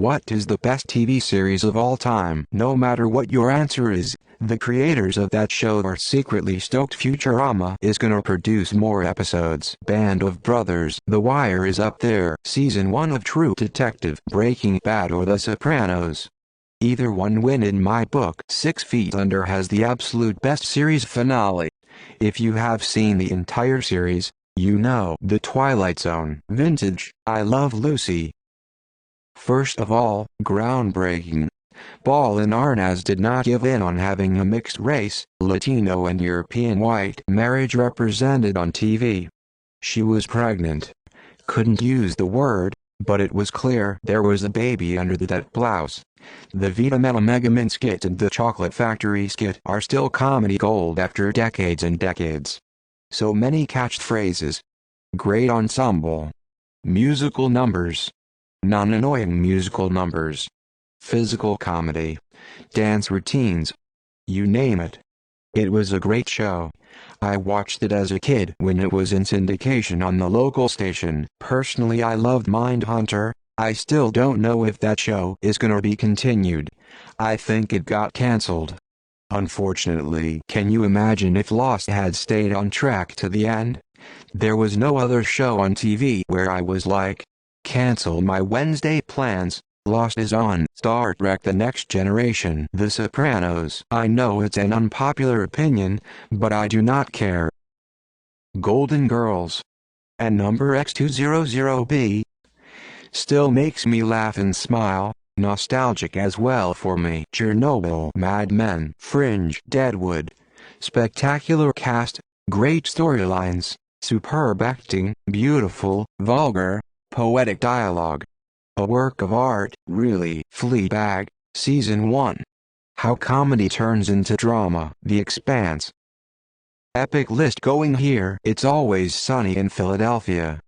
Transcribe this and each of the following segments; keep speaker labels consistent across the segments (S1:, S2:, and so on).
S1: What is the best TV series of all time? No matter what your answer is, the creators of that show are secretly stoked Futurama is gonna produce more episodes. Band of Brothers, The Wire is up there. Season 1 of True Detective, Breaking Bad or The Sopranos. Either one win in my book. 6 Feet Under has the absolute best series finale. If you have seen the entire series, you know. The Twilight Zone. Vintage, I Love Lucy. First of all, groundbreaking. Paul and Arnaz did not give in on having a mixed race, Latino and European white marriage represented on TV. She was pregnant. Couldn't use the word, but it was clear there was a baby under that blouse. The Vita Metal Mega Man skit and the Chocolate Factory skit are still comedy gold after decades and decades. So many catchphrases. Great ensemble. Musical numbers. Non-annoying musical numbers. Physical comedy. Dance routines. You name it. It was a great show. I watched it as a kid when it was in syndication on the local station. Personally, I loved Mindhunter. I still don't know if that show is gonna be continued. I think it got cancelled. Unfortunately, can you imagine if Lost had stayed on track to the end? There was no other show on TV where I was like, cancel my Wednesday plans. Lost is on. Star Trek The Next Generation. The Sopranos. I know it's an unpopular opinion, but I do not care. Golden Girls. And Number X200B. Still makes me laugh and smile. Nostalgic as well for me. Chernobyl. Mad Men. Fringe. Deadwood. Spectacular cast. Great storylines. Superb acting. Beautiful, vulgar, poetic dialogue. A work of art, really. Fleabag, Season 1. How comedy turns into drama. The Expanse. Epic list going here. It's Always Sunny in Philadelphia.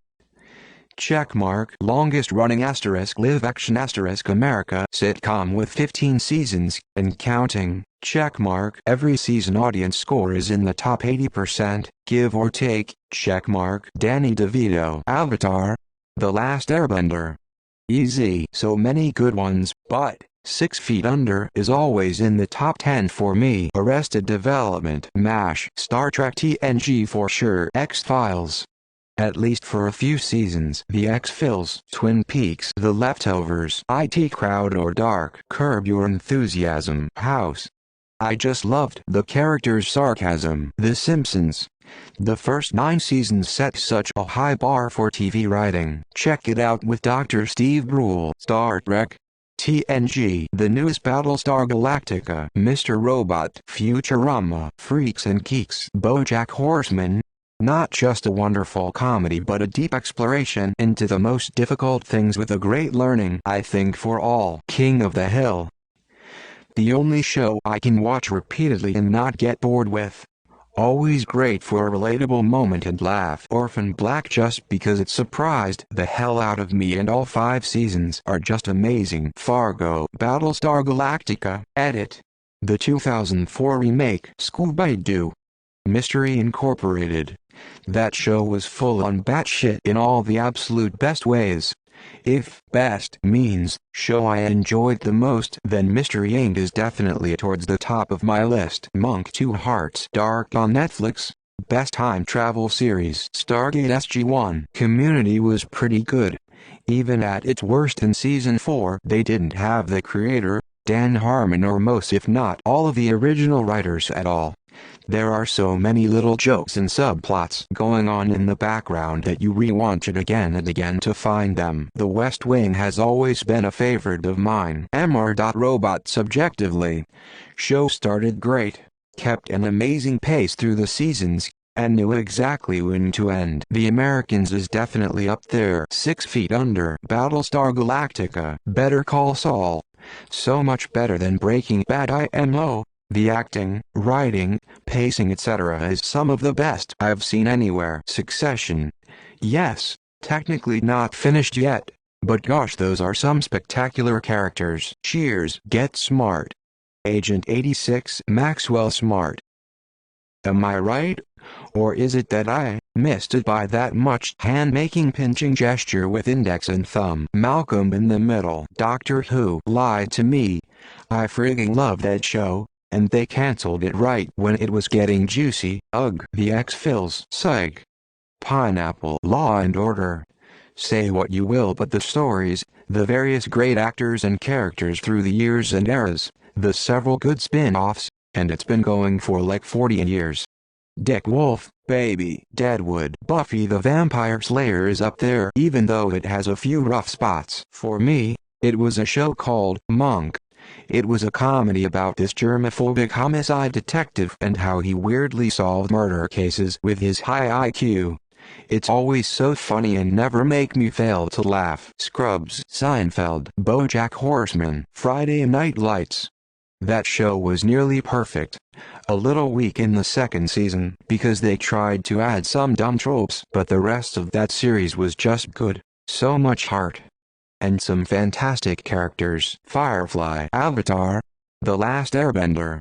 S1: Checkmark. Longest running live action America sitcom with 15 seasons, and counting. Checkmark. Every season audience score is in the top 80%, give or take. Checkmark. Danny DeVito. Avatar. The Last Airbender. Easy. So many good ones, but 6 Feet Under is always in the top 10 for me. Arrested Development. MASH. Star Trek TNG for sure. X-Files. At least for a few seasons. The X-Files. Twin Peaks. The Leftovers. IT Crowd or Dark. Curb Your Enthusiasm. House. I just loved the characters' sarcasm. The Simpsons. The first 9 seasons set such a high bar for TV writing. Check it out with Dr. Steve Brule. Star Trek. TNG. The newest Battlestar Galactica. Mr. Robot. Futurama. Freaks and Geeks. BoJack Horseman. Not just a wonderful comedy but a deep exploration into the most difficult things with a great learning I think for all. King of the Hill. The only show I can watch repeatedly and not get bored with. Always great for a relatable moment and laugh. Orphan Black just because it surprised the hell out of me and all 5 seasons are just amazing. Fargo. Battlestar Galactica. Edit. The 2004 remake. Scooby-Doo. Mystery Incorporated. That show was full on batshit in all the absolute best ways. If best means show I enjoyed the most, then Mystery Inc. is definitely towards the top of my list. Monk 2 Hearts. Dark on Netflix. Best time travel series. Stargate SG-1. Community was pretty good. Even at its worst in Season 4, they didn't have the creator, Dan Harmon, or most if not all of the original writers at all. There are so many little jokes and subplots going on in the background that you rewatch it again and again to find them. The West Wing has always been a favorite of mine. Mr. Robot. Subjectively. Show started great, kept an amazing pace through the seasons, and knew exactly when to end. The Americans is definitely up there. 6 Feet Under. Battlestar Galactica. Better Call Saul. So much better than Breaking Bad. IMO. The acting, writing, pacing etc. is some of the best I've seen anywhere. Succession. Yes, technically not finished yet, but gosh, those are some spectacular characters. Cheers. Get Smart. Agent 86. Maxwell Smart. Am I right? Or is it that I missed it by that much? Hand-making pinching gesture with index and thumb. Malcolm in the Middle. Doctor Who lied to me. I frigging love that show, and they cancelled it right when it was getting juicy. Ugh. The X-Files. Psych. Pineapple. Law and Order. Say what you will, but the stories, the various great actors and characters through the years and eras, the several good spin-offs, and it's been going for like 40 years. Dick Wolf, baby. Deadwood. Buffy the Vampire Slayer is up there, even though it has a few rough spots. For me, it was a show called Monk. It was a comedy about this germophobic homicide detective and how he weirdly solved murder cases with his high IQ. It's always so funny and never make me fail to laugh. Scrubs. Seinfeld. BoJack Horseman. Friday Night Lights. That show was nearly perfect. A little weak in the second season because they tried to add some dumb tropes, but the rest of that series was just good. So much heart. And some fantastic characters. Firefly. Avatar. The Last Airbender.